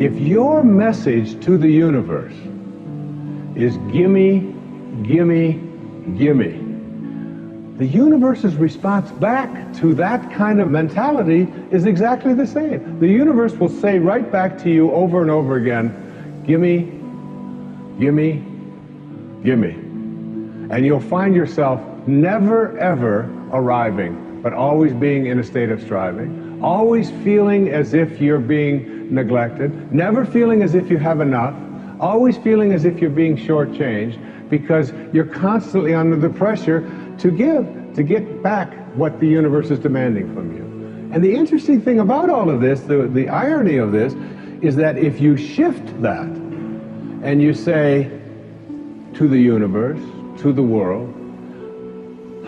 If your message to the universe is gimme, gimme, gimme, the universe's response back to that kind of mentality is exactly the same. The universe will say right back to you over and over again, gimme, gimme, gimme. And you'll find yourself never ever arriving, but always being in a state of striving, always feeling as if you're being neglected, never feeling as if you have enough, always feeling as if you're being shortchanged, because you're constantly under the pressure to give, to get back what the universe is demanding from you. And the interesting thing about all of this, the irony of this, is that if you shift that and you say to the universe, to the world,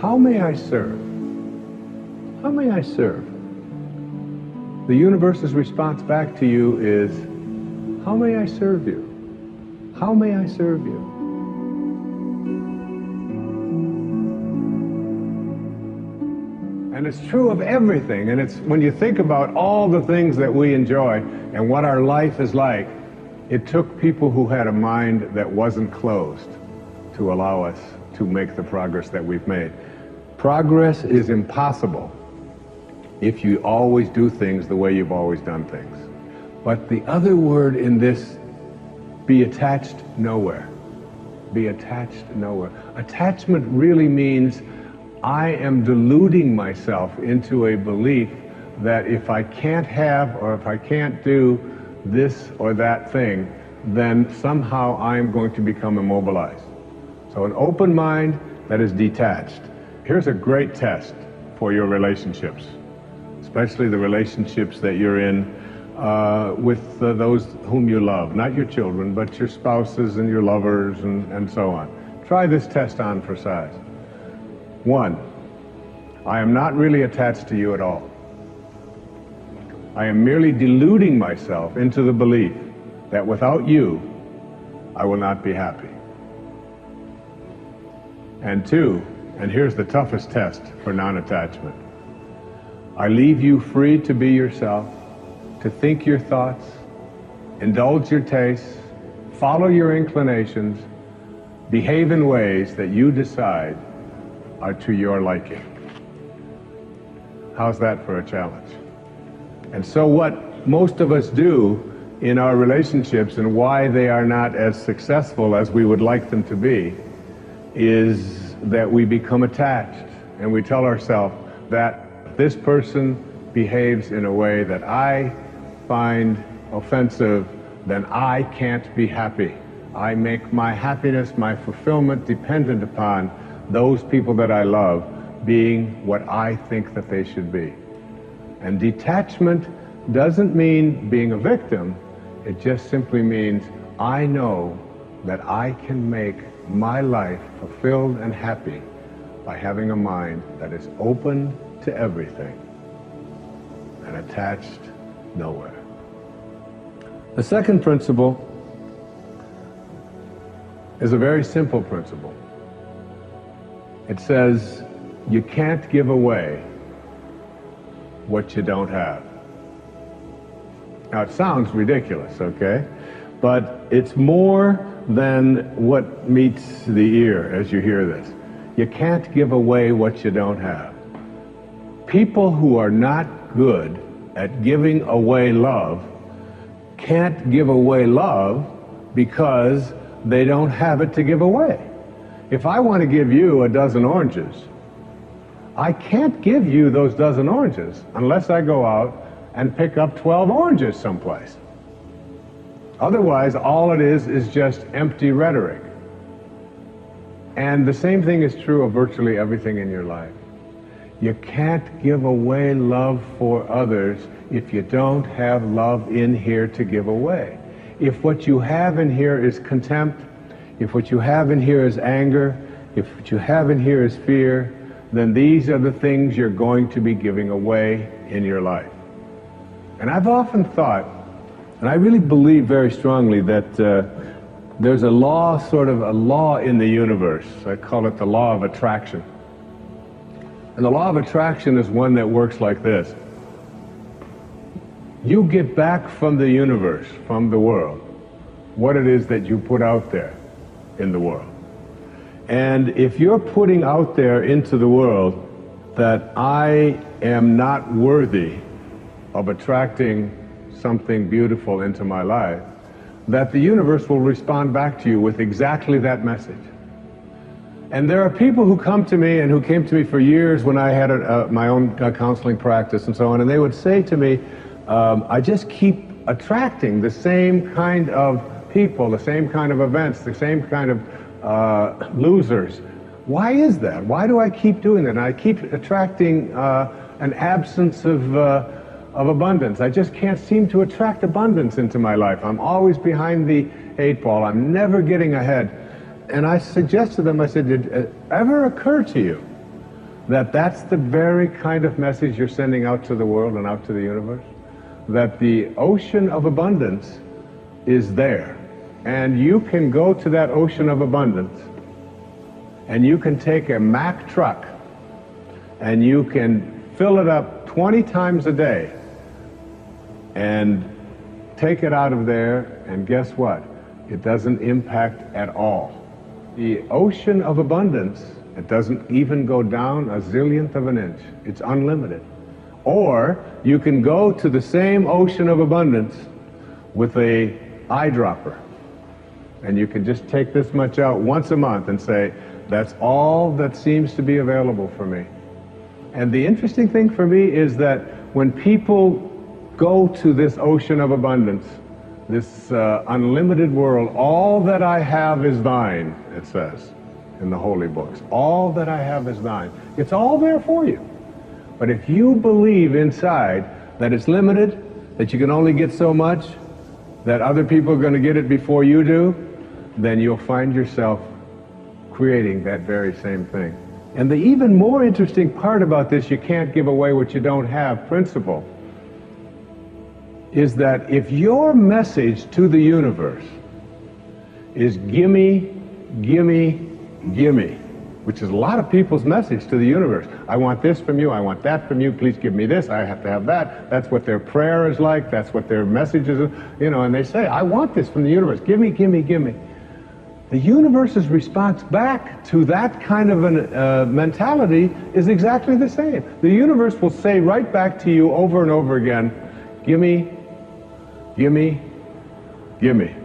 how may I serve? How may I serve? The universe's response back to you is, how may I serve you? How may I serve you? And it's true of everything, and it's when you think about all the things that we enjoy and what our life is like, it took people who had a mind that wasn't closed to allow us to make the progress that we've made. Progress is impossible if you always do things the way you've always done things. But the other word in this, be attached nowhere. Be attached nowhere. Attachment really means I am deluding myself into a belief that if I can't have or if I can't do this or that thing, then somehow I'm going to become immobilized. So an open mind that is detached. Here's a great test for your relationships, especially the relationships that you're in with those whom you love, not your children, but your spouses and your lovers and so on. Try this test on for size. 1, I am not really attached to you at all. I am merely deluding myself into the belief that without you, I will not be happy. And 2, and here's the toughest test for non-attachment, I leave you free to be yourself, to think your thoughts, indulge your tastes, follow your inclinations, behave in ways that you decide are to your liking. How's that for a challenge? And so what most of us do in our relationships and why they are not as successful as we would like them to be is that we become attached and we tell ourselves that this person behaves in a way that I find offensive, then I can't be happy. I make my happiness, my fulfillment dependent upon those people that I love being what I think that they should be. And detachment doesn't mean being a victim. It just simply means I know that I can make my life fulfilled and happy by having a mind that is open to everything and attached nowhere. The second principle is a very simple principle. It says you can't give away what you don't have. Now it sounds ridiculous, okay? But it's more than what meets the ear as you hear this. You can't give away what you don't have. People who are not good at giving away love can't give away love because they don't have it to give away. If I want to give you a dozen oranges, I can't give you those dozen oranges unless I go out and pick up 12 oranges someplace. Otherwise, all it is just empty rhetoric. And the same thing is true of virtually everything in your life. You can't give away love for others if you don't have love in here to give away. If what you have in here is contempt, if what you have in here is anger, if what you have in here is fear, then these are the things you're going to be giving away in your life. And I've often thought, and I really believe very strongly that there's a law, sort of a law in the universe. I call it the law of attraction. And the law of attraction is one that works like this. you get back from the universe, from the world, what it is that you put out there in the world. And if you're putting out there into the world that I am not worthy of attracting something beautiful into my life, that the universe will respond back to you with exactly that message. And there are people who come to me and who came to me for years when I had my own counseling practice and so on, and they would say to me, I just keep attracting the same kind of people, the same kind of events, the same kind of losers. Why is that? Why do I keep doing that? And I keep attracting an absence of abundance. I just can't seem to attract abundance into my life. I'm always behind the 8 ball. I'm never getting ahead. And I suggested to them, I said, did it ever occur to you that that's the very kind of message you're sending out to the world and out to the universe? That the ocean of abundance is there. And you can go to that ocean of abundance and you can take a Mack truck and you can fill it up 20 times a day and take it out of there, and guess what? It doesn't impact at all. The ocean of abundance, it doesn't even go down a zillionth of an inch. It's unlimited. Or you can go to the same ocean of abundance with a eyedropper, and you can just take this much out once a month and say, that's all that seems to be available for me. And the interesting thing for me is that when people go to this ocean of abundance, this unlimited world, all that I have is thine, it says in the holy books. All that I have is thine. It's all there for you. But if you believe inside that it's limited, that you can only get so much, that other people are going to get it before you do, then you'll find yourself creating that very same thing. And the even more interesting part about this, you can't give away what you don't have principle, is that if your message to the universe is gimme, gimme, gimme, which is a lot of people's message to the universe. I want this from you, I want that from you, please give me this, I have to have that. That's what their prayer is like, that's what their message is, you know, and they say, I want this from the universe, gimme, gimme, gimme. The universe's response back to that kind of a mentality is exactly the same. The universe will say right back to you over and over again, gimme, gimme, gimme.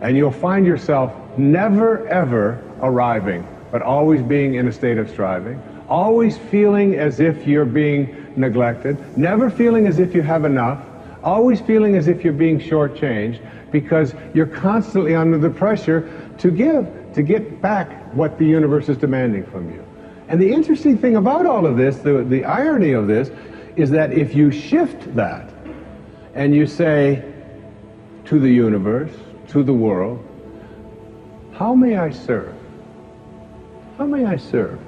And you'll find yourself never ever arriving, but always being in a state of striving, always feeling as if you're being neglected, never feeling as if you have enough, always feeling as if you're being shortchanged, because you're constantly under the pressure to give, to get back what the universe is demanding from you. And the interesting thing about all of this, the irony of this, is that if you shift that and you say to the universe, to the world, how may I serve? How may I serve?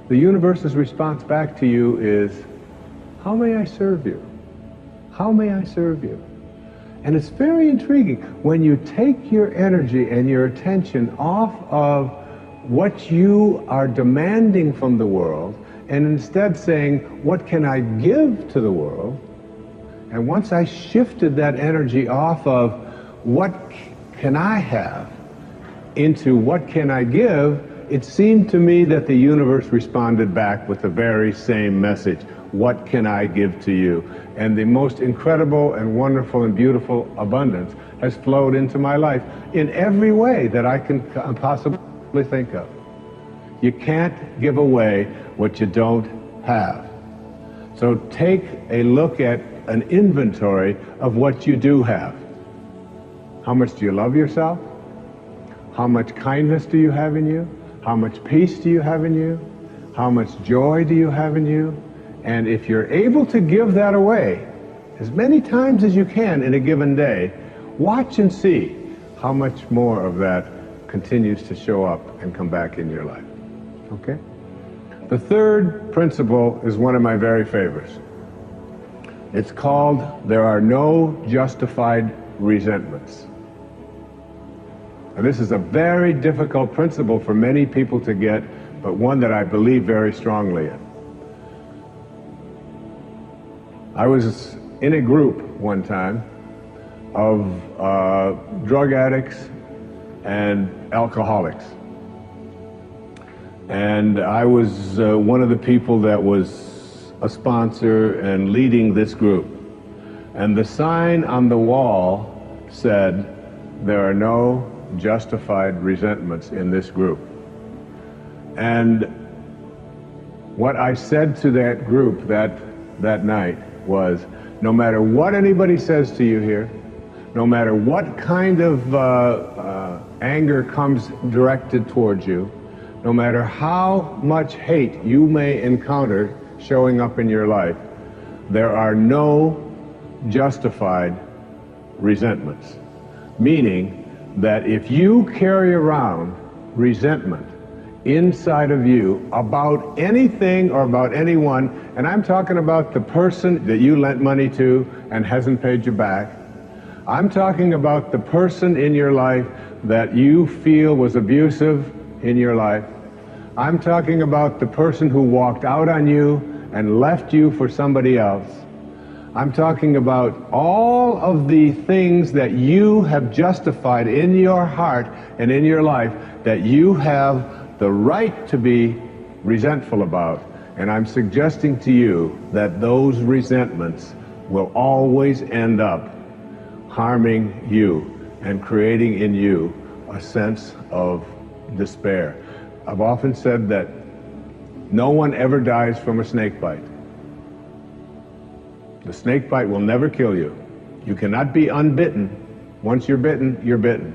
The universe's response back to you is, how may I serve you? How may I serve you? And it's very intriguing. When you take your energy and your attention off of what you are demanding from the world, and instead saying, what can I give to the world? And once I shifted that energy off of what can I have into what can I give, it seemed to me that the universe responded back with the very same message. What can I give to you? And the most incredible and wonderful and beautiful abundance has flowed into my life in every way that I can possibly think of. You can't give away what you don't have. So take a look at an inventory of what you do have. How much do you love yourself? How much kindness do you have in you? How much peace do you have in you? How much joy do you have in you? And if you're able to give that away as many times as you can in a given day, watch and see how much more of that continues to show up and come back in your life. Okay? The third principle is one of my very favorites. It's called, there are no justified resentments. Now, this is a very difficult principle for many people to get, but one that I believe very strongly in. I was in a group one time of drug addicts and alcoholics. And I was one of the people that was a sponsor and leading this group. And the sign on the wall said, "There are no justified resentments in this group." And what I said to that group that night was, no matter what anybody says to you here, no matter what kind of anger comes directed towards you, no matter how much hate you may encounter showing up in your life, there are no justified resentments. Meaning that if you carry around resentment inside of you about anything or about anyone, and I'm talking about the person that you lent money to and hasn't paid you back, I'm talking about the person in your life that you feel was abusive in your life, I'm talking about the person who walked out on you and left you for somebody else, I'm talking about all of the things that you have justified in your heart and in your life that you have the right to be resentful about. And I'm suggesting to you that those resentments will always end up harming you and creating in you a sense of despair. I've often said that no one ever dies from a snake bite. The snake bite will never kill you. You cannot be unbitten. Once you're bitten, you're bitten.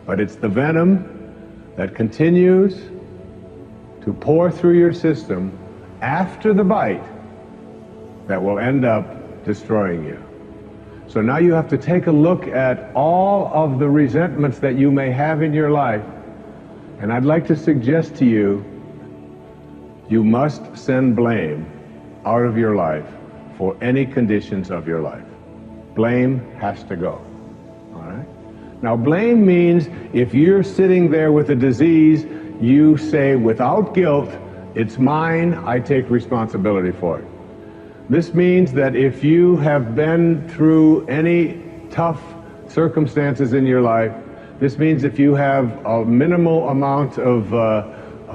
But it's the venom that continues to pour through your system after the bite that will end up destroying you. So now you have to take a look at all of the resentments that you may have in your life, and I'd like to suggest to you, you must send blame out of your life for any conditions of your life. Blame has to go. All right? Now, blame means if you're sitting there with a disease, you say without guilt, it's mine, I take responsibility for it. This means that if you have been through any tough circumstances in your life, this means if you have a minimal amount of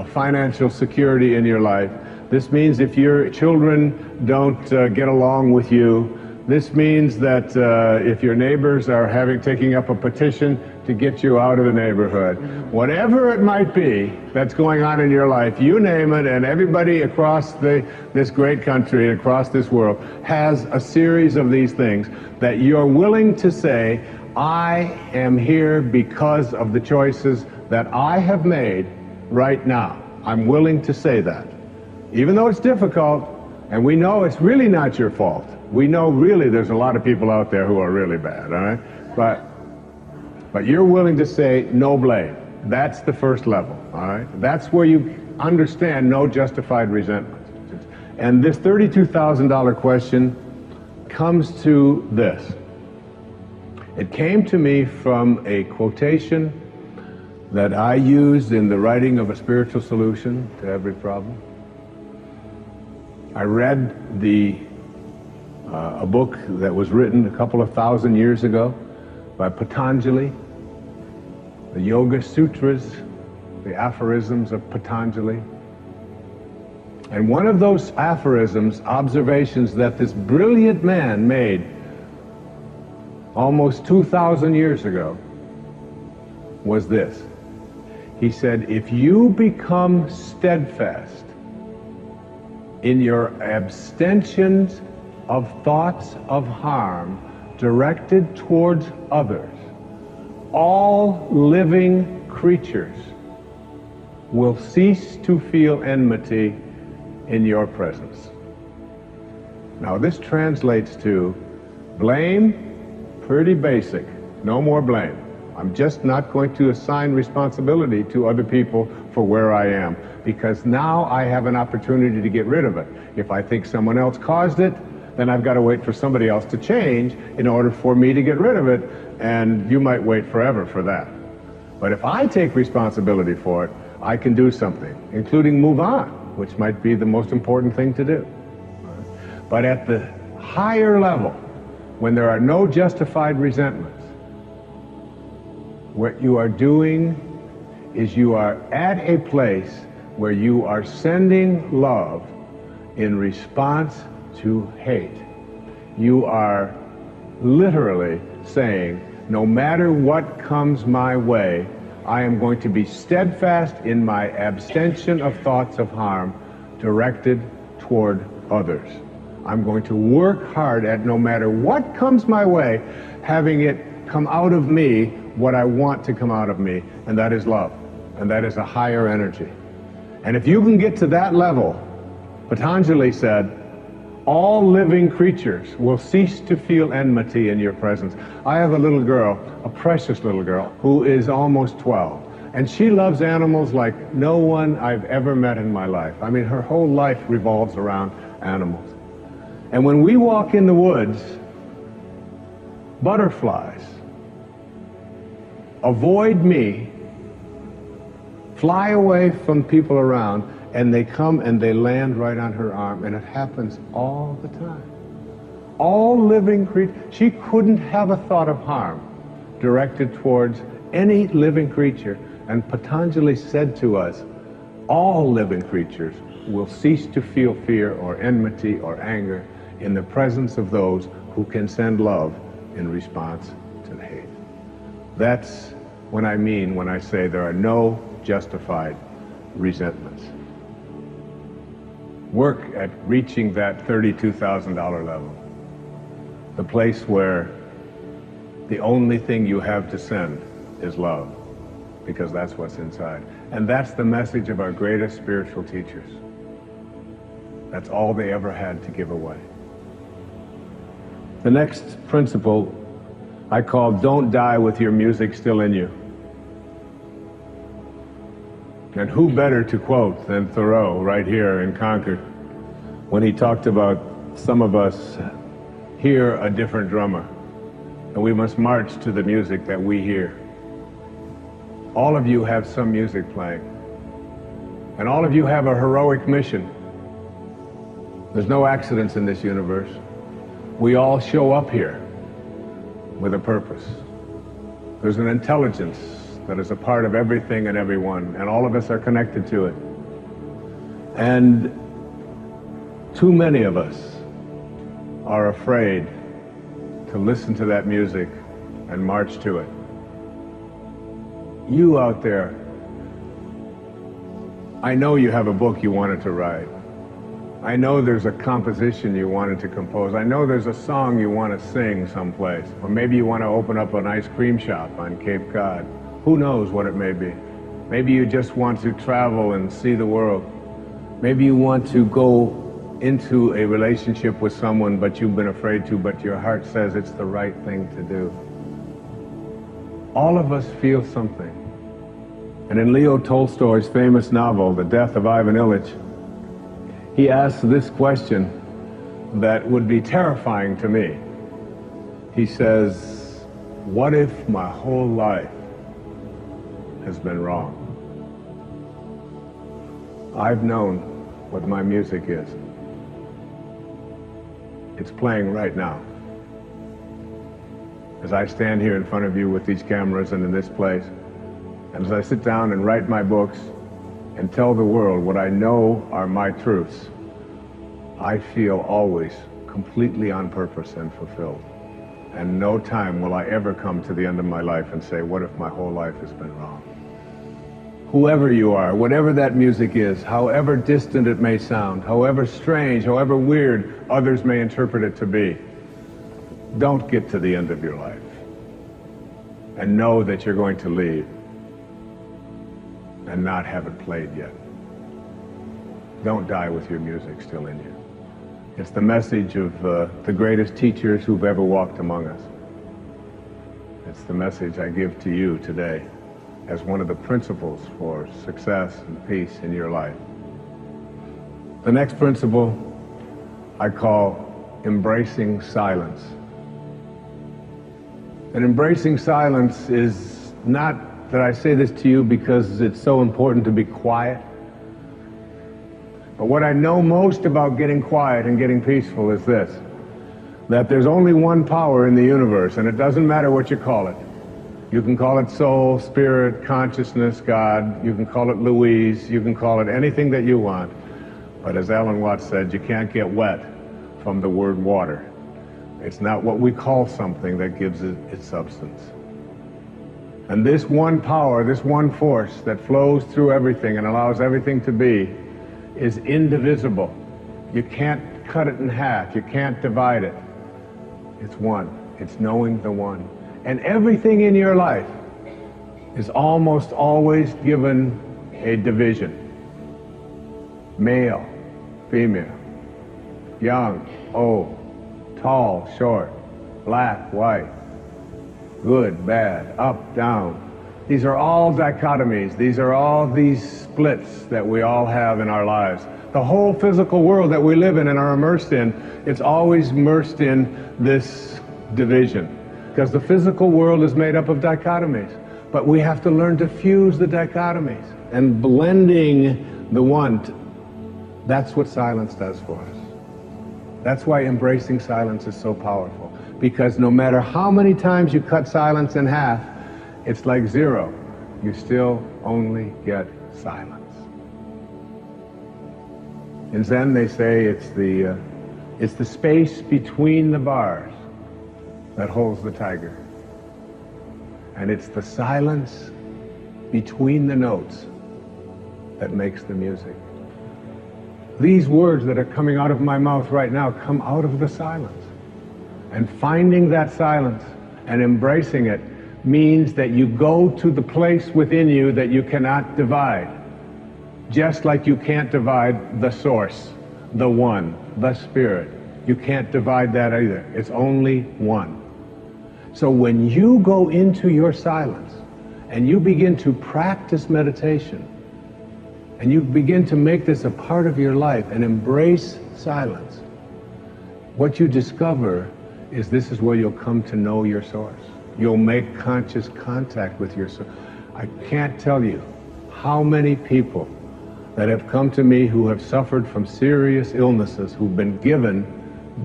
financial security in your life, this means if your children don't get along with you, this means that if your neighbors are taking up a petition to get you out of the neighborhood, whatever it might be that's going on in your life, you name it, and everybody across this great country and across this world has a series of these things that you're willing to say, I am here because of the choices that I have made right now. I'm willing to say that. Even though it's difficult, and we know it's really not your fault. We know really there's a lot of people out there who are really bad, all right? But you're willing to say no blame. That's the first level, all right? That's where you understand no justified resentment. And this $32,000 question comes to this. It came to me from a quotation that I used in the writing of A Spiritual Solution to Every Problem. I read a book that was written a couple of thousand years ago by Patanjali, the Yoga Sutras, the aphorisms of Patanjali. And one of those aphorisms, observations that this brilliant man made almost 2,000 years ago, was this. He said, if you become steadfast in your abstentions of thoughts of harm directed towards others, all living creatures will cease to feel enmity in your presence. Now this translates to blame, pretty basic, no more blame. I'm just not going to assign responsibility to other people for where I am, because now I have an opportunity to get rid of it. If I think someone else caused it, then I've got to wait for somebody else to change in order for me to get rid of it, and you might wait forever for that. But if I take responsibility for it, I can do something, including move on, which might be the most important thing to do. But at the higher level, when there are no justified resentments, what you are doing is you are at a place where you are sending love in response to hate. You are literally saying, no matter what comes my way, I am going to be steadfast in my abstention of thoughts of harm directed toward others. I'm going to work hard at, no matter what comes my way, having it come out of me what I want to come out of me, and that is love, and that is a higher energy. And if you can get to that level, Patanjali said, all living creatures will cease to feel enmity in your presence. I have a little girl, a precious little girl, who is almost 12. And she loves animals like no one I've ever met in my life. I mean, her whole life revolves around animals. And when we walk in the woods, butterflies avoid me, fly away from people around, and they come and they land right on her arm, and it happens all the time. All living creatures, she couldn't have a thought of harm directed towards any living creature. And Patanjali said to us, all living creatures will cease to feel fear or enmity or anger in the presence of those who can send love in response to hate. That's what I mean when I say there are no justified resentments. Work at reaching that $32,000 level, the place where the only thing you have to send is love, because that's what's inside. And that's the message of our greatest spiritual teachers. That's all they ever had to give away. The next principle I call don't die with your music still in you. And who better to quote than Thoreau right here in Concord when he talked about some of us hear a different drummer and we must march to the music that we hear. All of you have some music playing, and all of you have a heroic mission. There's no accidents in this universe. We all show up here with a purpose. There's an intelligence that is a part of everything and everyone, and all of us are connected to it. And too many of us are afraid to listen to that music and march to it. You out there, I know you have a book you wanted to write. I know there's a composition you wanted to compose. I know there's a song you want to sing someplace. Or maybe you want to open up an ice cream shop on Cape Cod. Who knows what it may be? Maybe you just want to travel and see the world. Maybe you want to go into a relationship with someone, but you've been afraid to, but your heart says it's the right thing to do. All of us feel something. And in Leo Tolstoy's famous novel, The Death of Ivan Ilyich, he asks this question that would be terrifying to me. He says, what if my whole life has been wrong? I've known what my music is. It's playing right now. As I stand here in front of you with these cameras and in this place, and as I sit down and write my books and tell the world what I know are my truths, I feel always completely on purpose and fulfilled. And no time will I ever come to the end of my life and say, what if my whole life has been wrong? Whoever you are, whatever that music is, however distant it may sound, however strange, however weird others may interpret it to be, don't get to the end of your life and know that you're going to leave and not have it played yet. Don't die with your music still in you. It's the message of the greatest teachers who've ever walked among us. It's the message I give to you today as one of the principles for success and peace in your life. The next principle I call embracing silence. And embracing silence is not that I say this to you because it's so important to be quiet. But what I know most about getting quiet and getting peaceful is this. that there's only one power in the universe, and it doesn't matter what you call it. You can call it soul, spirit, consciousness, God. You can call it Louise. You can call it anything that you want. But as Alan Watts said, you can't get wet from the word water. It's not what we call something that gives it its substance. And this one power, this one force that flows through everything and allows everything to be, is indivisible. You can't cut it in half. You can't divide it. It's one. It's knowing the one. And everything in your life is almost always given a division. Male, female, young, old, tall, short, black, white, good, bad, up, down. These are all dichotomies. These are all these splits that we all have in our lives. The whole physical world that we live in and are immersed in, it's always immersed in this division. Because the physical world is made up of dichotomies. But we have to learn to fuse the dichotomies. And blending the one, that's what silence does for us. That's why embracing silence is so powerful. Because no matter how many times you cut silence in half, it's like zero. You still only get silence. In Zen, they say it's the space between the bars that holds the tiger. And it's the silence between the notes that makes the music. These words that are coming out of my mouth right now come out of the silence. And finding that silence and embracing it means that you go to the place within you that you cannot divide. Just like you can't divide the source, the one, the spirit. You can't divide that either. It's only one. So when you go into your silence and you begin to practice meditation and you begin to make this a part of your life and embrace silence, what you discover is this is where you'll come to know your source. You'll make conscious contact with your source. I can't tell you how many people that have come to me who have suffered from serious illnesses, who've been given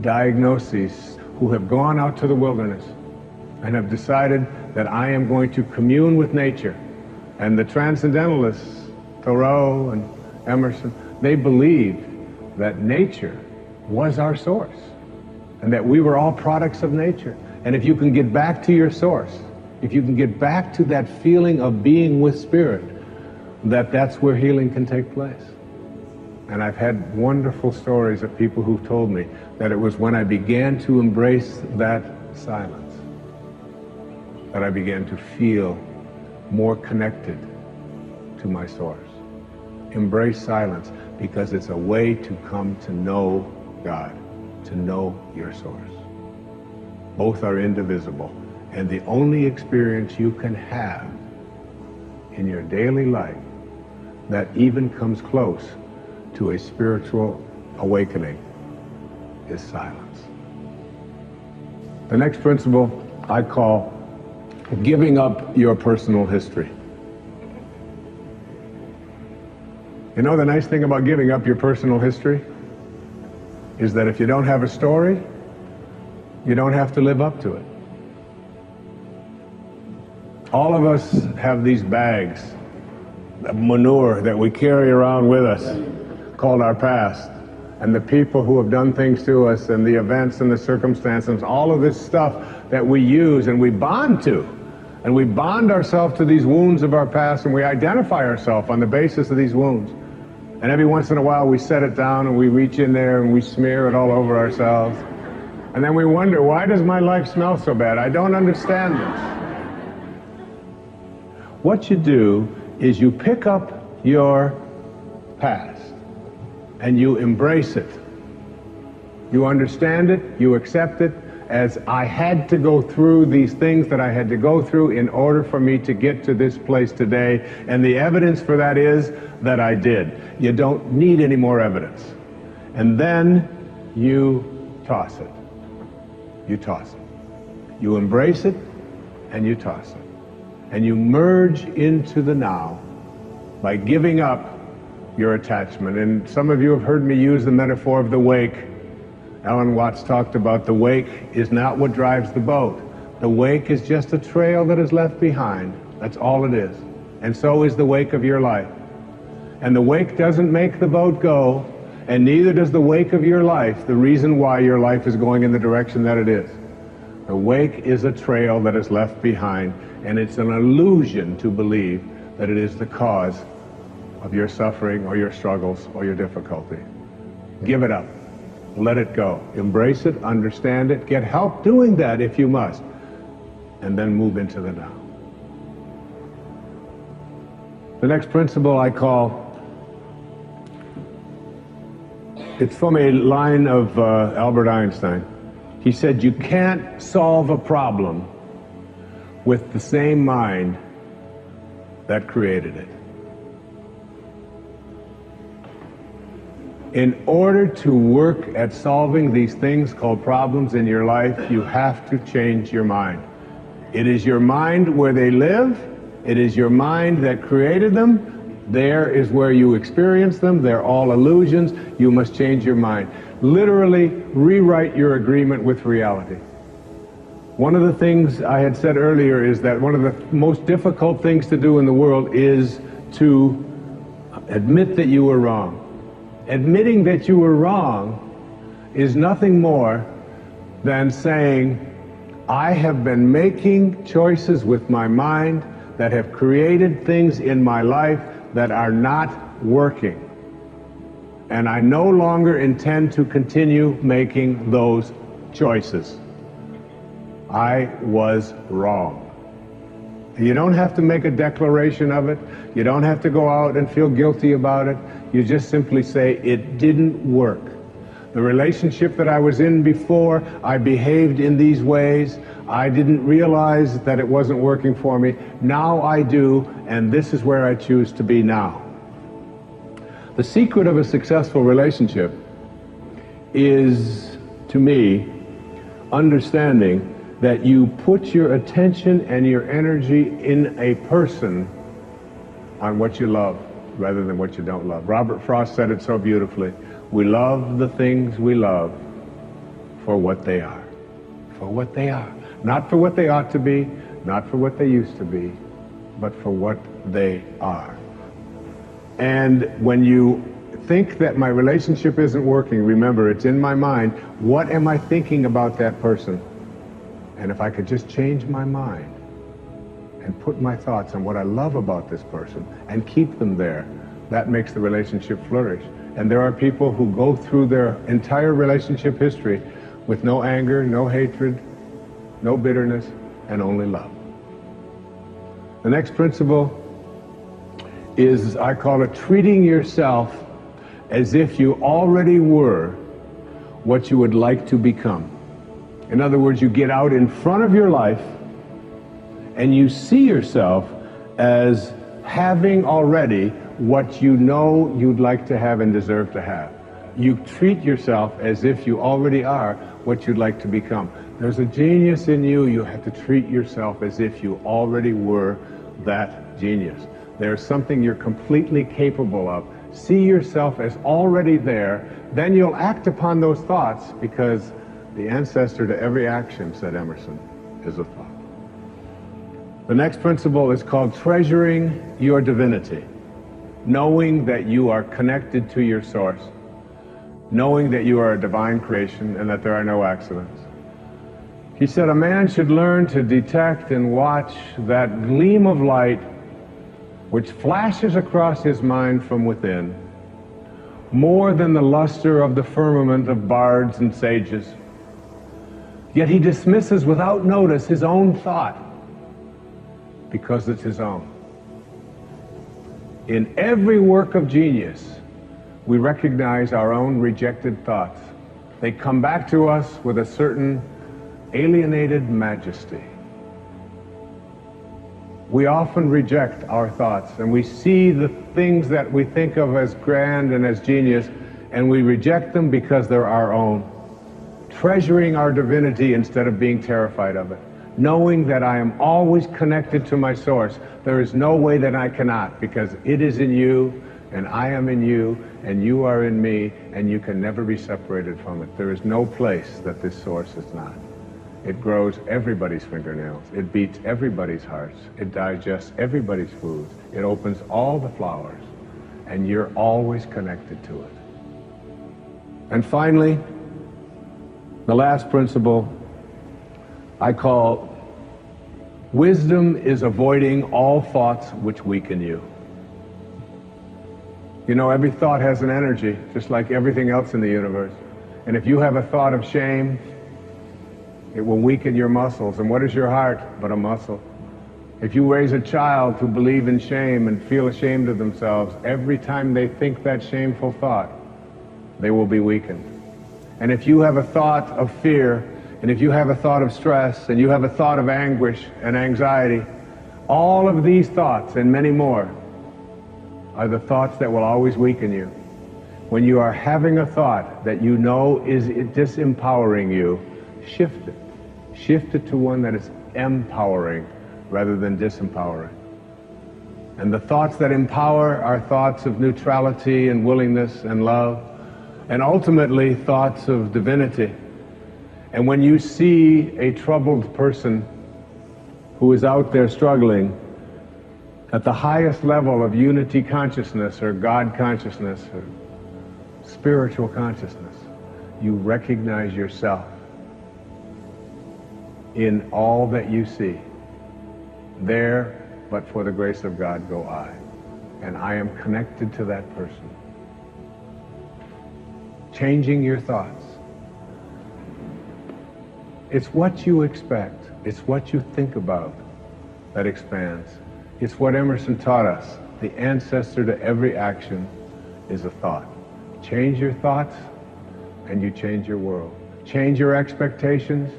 diagnoses, who have gone out to the wilderness and have decided that I am going to commune with nature. And the transcendentalists, Thoreau and Emerson, they believed that nature was our source and that we were all products of nature. And if you can get back to your source, if you can get back to that feeling of being with spirit, that's where healing can take place. And I've had wonderful stories of people who've told me that it was when I began to embrace that silence that I began to feel more connected to my source. Embrace silence because it's a way to come to know God, to know your source. Both are indivisible, and the only experience you can have in your daily life that even comes close to a spiritual awakening is silence. The next principle I call giving up your personal history. You know, the nice thing about giving up your personal history is that if you don't have a story, you don't have to live up to it. All of us have these bags of manure that we carry around with us called our past, and the people who have done things to us and the events and the circumstances, all of this stuff that we use and we bond to. And we bond ourselves to these wounds of our past and we identify ourselves on the basis of these wounds. And every once in a while we set it down and we reach in there and we smear it all over ourselves. And then we wonder, why does my life smell so bad? I don't understand this. What you do is you pick up your past and you embrace it. You understand it, you accept it, as I had to go through these things that I had to go through in order for me to get to this place today. And the evidence for that is that I did. You don't need any more evidence. And then you toss it. You toss it. You embrace it and you toss it. And you merge into the now by giving up your attachment. And some of you have heard me use the metaphor of the wake. Alan Watts talked about the wake is not what drives the boat. The wake is just a trail that is left behind. That's all it is. And so is the wake of your life. And the wake doesn't make the boat go, and neither does the wake of your life the reason why your life is going in the direction that it is. The wake is a trail that is left behind, and it's an illusion to believe that it is the cause of your suffering or your struggles or your difficulty. Give it up. Let it go. Embrace it, understand it, get help doing that if you must, and then move into the now. The next principle I call, it's from a line of Albert Einstein. He said, you can't solve a problem with the same mind that created it. In order to work at solving these things called problems in your life, you have to change your mind. It is your mind where they live. It is your mind that created them. There is where you experience them. They're all illusions. You must change your mind. Literally rewrite your agreement with reality. One of the things I had said earlier is that one of the most difficult things to do in the world is to admit that you were wrong. Admitting that you were wrong is nothing more than saying, I have been making choices with my mind that have created things in my life that are not working. And I no longer intend to continue making those choices. I was wrong. You don't have to make a declaration of it. You don't have to go out and feel guilty about it. You just simply say, it didn't work. The relationship that I was in before, I behaved in these ways. I didn't realize that it wasn't working for me. Now I do, and this is where I choose to be now. The secret of a successful relationship is, to me, understanding that you put your attention and your energy in a person on what you love rather than what you don't love. Robert Frost said it so beautifully. We love the things we love for what they are. For what they are. Not for what they ought to be, not for what they used to be, but for what they are. And when you think that my relationship isn't working, remember, it's in my mind. What am I thinking about that person? And if I could just change my mind and put my thoughts on what I love about this person and keep them there, that makes the relationship flourish. And there are people who go through their entire relationship history with no anger, no hatred, no bitterness, and only love. The next principle is, I call it treating yourself as if you already were what you would like to become. In other words, you get out in front of your life and you see yourself as having already what you know you'd like to have and deserve to have. You treat yourself as if you already are what you'd like to become. There's a genius in you. You have to treat yourself as if you already were that genius. There's something you're completely capable of. See yourself as already there. Then you'll act upon those thoughts, because the ancestor to every action, said Emerson, is a thought. The next principle is called treasuring your divinity. Knowing that you are connected to your source. Knowing that you are a divine creation and that there are no accidents. He said a man should learn to detect and watch that gleam of light which flashes across his mind from within, more than the luster of the firmament of bards and sages. Yet he dismisses without notice his own thought, because it's his own. In every work of genius, we recognize our own rejected thoughts. They come back to us with a certain alienated majesty. We often reject our thoughts, and we see the things that we think of as grand and as genius, and we reject them because they're our own. Treasuring our divinity instead of being terrified of it. Knowing that I am always connected to my source. There is no way that I cannot, because it is in you, and I am in you, and you are in me, and you can never be separated from it. There is no place that this source is not. It grows everybody's fingernails. It beats everybody's hearts. It digests everybody's foods. It opens all the flowers, and you're always connected to it. And finally, the last principle I call wisdom is avoiding all thoughts which weaken you. You know, every thought has an energy, just like everything else in the universe. And if you have a thought of shame, it will weaken your muscles. And what is your heart but a muscle? If you raise a child to believe in shame and feel ashamed of themselves, every time they think that shameful thought, they will be weakened. And if you have a thought of fear, and if you have a thought of stress, and you have a thought of anguish and anxiety, all of these thoughts and many more are the thoughts that will always weaken you. When you are having a thought that you know is disempowering you, shift it. Shift it to one that is empowering rather than disempowering. And the thoughts that empower are thoughts of neutrality and willingness and love, and ultimately thoughts of divinity. And when you see a troubled person who is out there struggling at the highest level of unity consciousness or God consciousness or spiritual consciousness, you recognize yourself in all that you see. There, but for the grace of God, go I. And I am connected to that person. Changing your thoughts. It's what you expect. It's what you think about that expands. It's what Emerson taught us. The ancestor to every action is a thought. Change your thoughts, and you change your world. Change your expectations,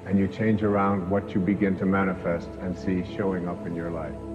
and you change around what you begin to manifest and see showing up in your life.